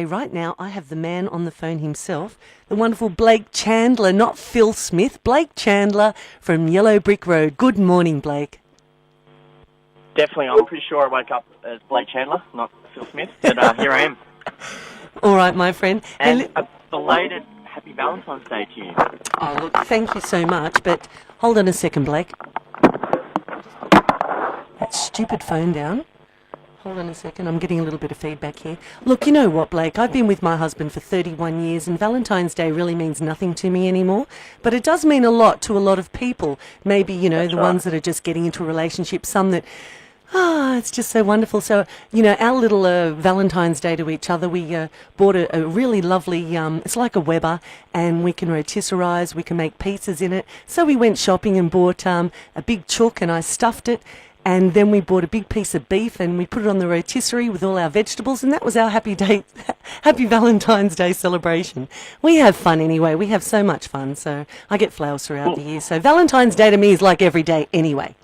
Right now, I have the man on the phone himself, the wonderful Blake Chandler, not Phil Smith, Blake Chandler from Yellow Brick Road. Good morning, Blake. Definitely, I'm pretty sure I woke up as Blake Chandler, not Phil Smith, but here I am. All right, my friend. And a belated Happy Valentine's Day to you. Oh, look, thank you so much, but hold on a second, Blake. That stupid phone down. Hold on a second, I'm getting a little bit of feedback here. Look, you know what, Blake, I've been with my husband for 31 years and Valentine's Day really means nothing to me anymore, but it does mean a lot to a lot of people. Maybe, you know, That's the right. ones that are just getting into a relationship, some that, it's just so wonderful. So, you know, our little Valentine's Day to each other, we bought a really lovely, it's like a Weber, and we can rotisserise, we can make pizzas in it. So we went shopping and bought a big chook and I stuffed it. And then we bought a big piece of beef and we put it on the rotisserie with all our vegetables, and that was our happy Valentine's Day celebration. We have fun anyway. We have so much fun. So I get flowers throughout the year. So Valentine's Day to me is like every day anyway.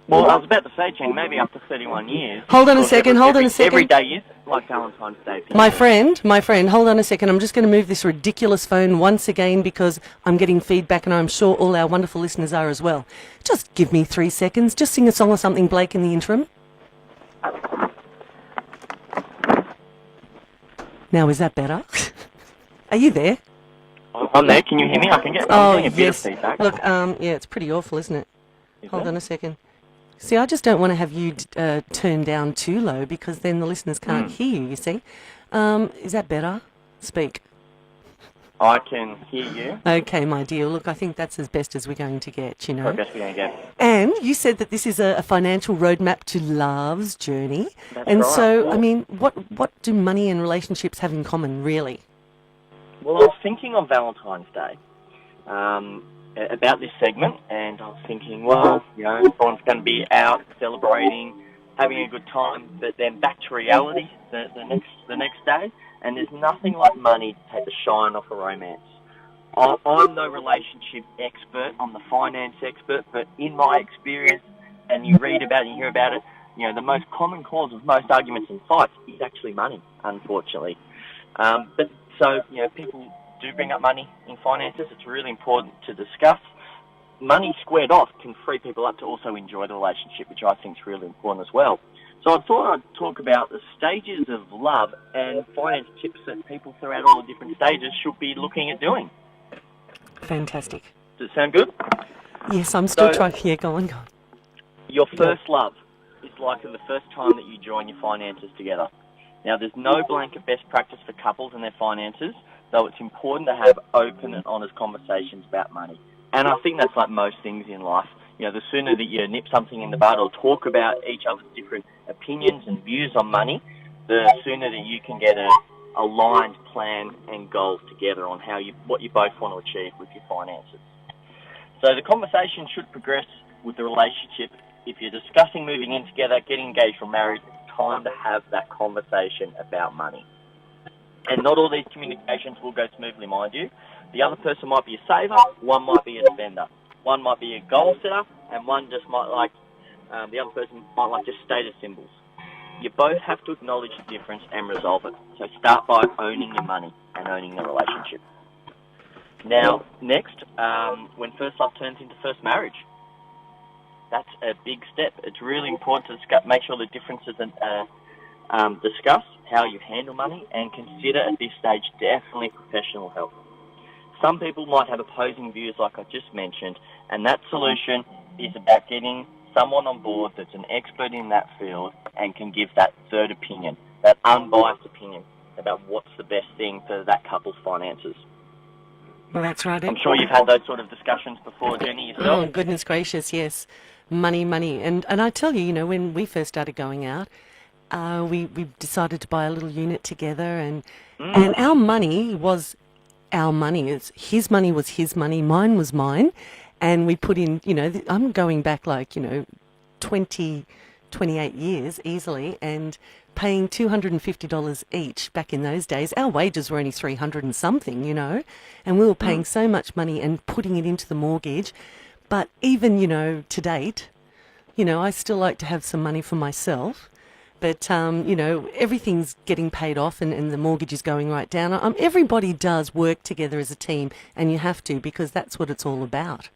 Well, I was about to say, Chang, maybe up to 31 years. Hold on a second. Every day is like Valentine's Day. My friend, hold on a second. I'm just going to move this ridiculous phone once again because I'm getting feedback and I'm sure all our wonderful listeners are as well. Just give me 3 seconds. Just sing a song or something, Blake, in the interim. Now, is that better? Are you there? I'm there. Can you hear me? I can get a bit of feedback. Look, yeah, it's pretty awful, isn't it? Hold on a second. See, I just don't want to have you turn down too low because then the listeners can't hear you see. Is that better? Speak. I can hear you. Okay, my dear. Look, I think that's as best as we're going to get, you know. Best we're going to get. And you said that this is a financial roadmap to love's journey. That's and right. so, Well, I mean, what do money and relationships have in common, really? Well, I was thinking on Valentine's Day about this segment, and I was thinking, well, you know, everyone's going to be out celebrating, having a good time, but then back to reality the next day, and there's nothing like money to take the shine off a romance. I'm no relationship expert, I'm the finance expert, but in my experience, and you read about it and hear about it, you know, the most common cause of most arguments and fights is actually money, unfortunately. But so, you know, people do bring up money in finances. It's really important to discuss. Money squared off can free people up to also enjoy the relationship, which I think is really important as well. So I thought I'd talk about the stages of love and finance tips that people throughout all the different stages should be looking at doing. Fantastic. Does it sound good? Yes, I'm still trying. Yeah, go on. Your first love is likely the first time that you join your finances together. Now, there's no blanket best practice for couples and their finances, though it's important to have open and honest conversations about money. And I think that's like most things in life. You know, the sooner that you nip something in the bud or talk about each other's different opinions and views on money, the sooner that you can get a aligned plan and goals together on what you both want to achieve with your finances. So the conversation should progress with the relationship. If you're discussing moving in together, getting engaged or married, it's time to have that conversation about money. And not all these communications will go smoothly, mind you. The other person might be a saver, one might be a spender. One might be a goal setter, and one just might like, the other person might like just status symbols. You both have to acknowledge the difference and resolve it. So start by owning your money and owning the relationship. Now, next, when first love turns into first marriage. That's a big step. It's really important to discuss, make sure the differences are discussed, how you handle money, and consider at this stage definitely professional help. Some people might have opposing views like I just mentioned, and that solution is about getting someone on board that's an expert in that field and can give that third opinion, that unbiased opinion about what's the best thing for that couple's finances. Well, that's right. I'm sure you've had those sort of discussions before, Jenny, yourself. Oh, goodness gracious, yes. Money. And I tell you, you know, when we first started going out, we decided to buy a little unit together, and our money was our money. His money was his money, mine was mine, and we put in, you know, I'm going back like, you know, 28 years easily, and paying $250 each back in those days. Our wages were only 300 and something, you know, and we were paying so much money and putting it into the mortgage. But even, you know, to date, you know, I still like to have some money for myself. But, everything's getting paid off and the mortgage is going right down. Everybody does work together as a team, and you have to, because that's what it's all about.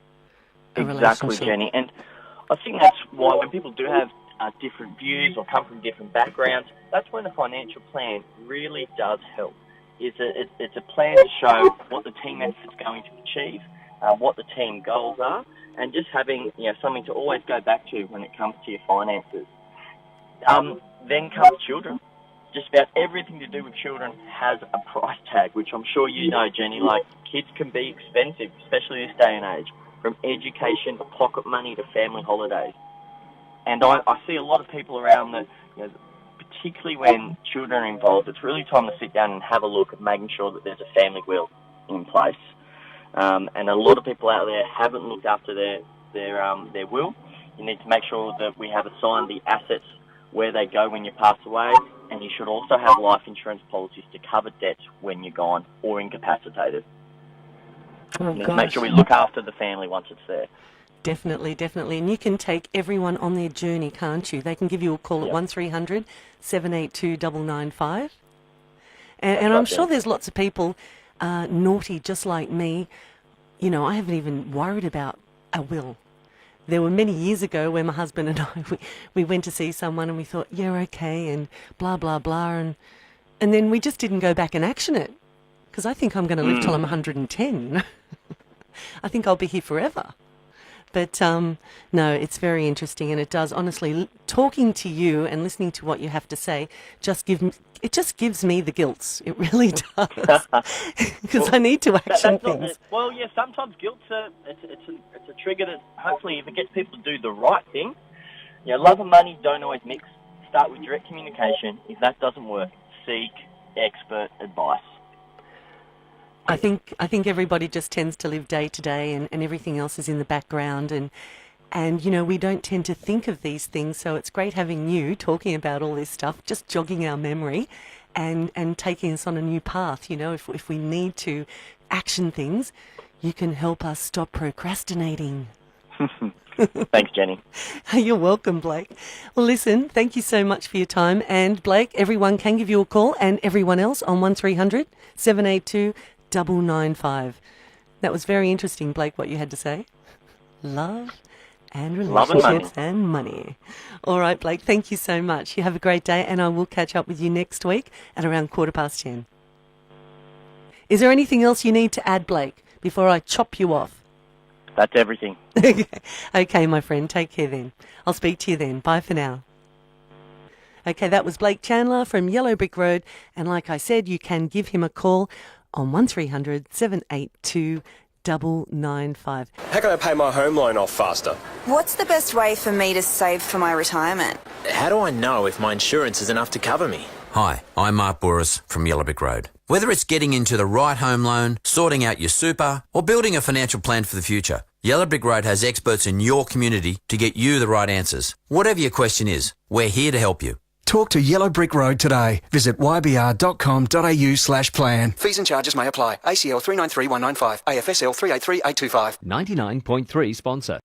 Exactly, Jenny. And I think that's why when people do have different views or come from different backgrounds, that's when the financial plan really does help. It's a plan to show what the team effort's going to achieve, what the team goals are, and just having something to always go back to when it comes to your finances. Then comes children. Just about everything to do with children has a price tag, which I'm sure you know, Jenny. Like, kids can be expensive, especially this day and age, from education to pocket money to family holidays. And I see a lot of people around that, particularly when children are involved, it's really time to sit down and have a look at making sure that there's a family will in place. And a lot of people out there haven't looked after their will. You need to make sure that we have assigned the assets where they go when you pass away, and you should also have life insurance policies to cover debts when you're gone or incapacitated. Make sure we look after the family once it's there. Definitely, definitely. And you can take everyone on their journey, can't you? They can give you a call at 1300 782 995. And I'm sure there's lots of people naughty just like me. I haven't even worried about a will. There were many years ago where my husband and I, we went to see someone and we thought, yeah, okay, and blah, blah, blah. And then we just didn't go back and action it, because I think I'm going to live till I'm 110. I think I'll be here forever. But no, it's very interesting, and it does, honestly, talking to you and listening to what you have to say just gives me the guilt. It really does, because I need to action things. Sometimes guilt's it's a trigger that hopefully, if it gets people to do the right thing, love and money don't always mix. Start with direct communication. If that doesn't work, seek expert advice. I think everybody just tends to live day to day, and everything else is in the background, and we don't tend to think of these things. So it's great having you talking about all this stuff, just jogging our memory, and taking us on a new path. If we need to action things, you can help us stop procrastinating. Thanks, Jenny. You're welcome, Blake. Well, listen, thank you so much for your time. And Blake, everyone can give you a call, and everyone else on 1300 782 995. That was very interesting, Blake, what you had to say. Love and relationships and money. All right, Blake, thank you so much. You have a great day, and I will catch up with you next week at around 10:15. Is there anything else you need to add, Blake, before I chop you off? That's everything. Okay, my friend, take care then. I'll speak to you then. Bye for now. Okay, that was Blake Chandler from Yellow Brick Road, and like I said, you can give him a call on 1300 782 995. How can I pay my home loan off faster? What's the best way for me to save for my retirement? How do I know if my insurance is enough to cover me? Hi, I'm Mark Boris from Yellow Brick Road. Whether it's getting into the right home loan, sorting out your super, or building a financial plan for the future, Yellow Brick Road has experts in your community to get you the right answers. Whatever your question is, we're here to help you. Talk to Yellow Brick Road today. Visit ybr.com.au/plan. Fees and charges may apply. ACL 393195. AFSL 383825. 99.3 sponsor.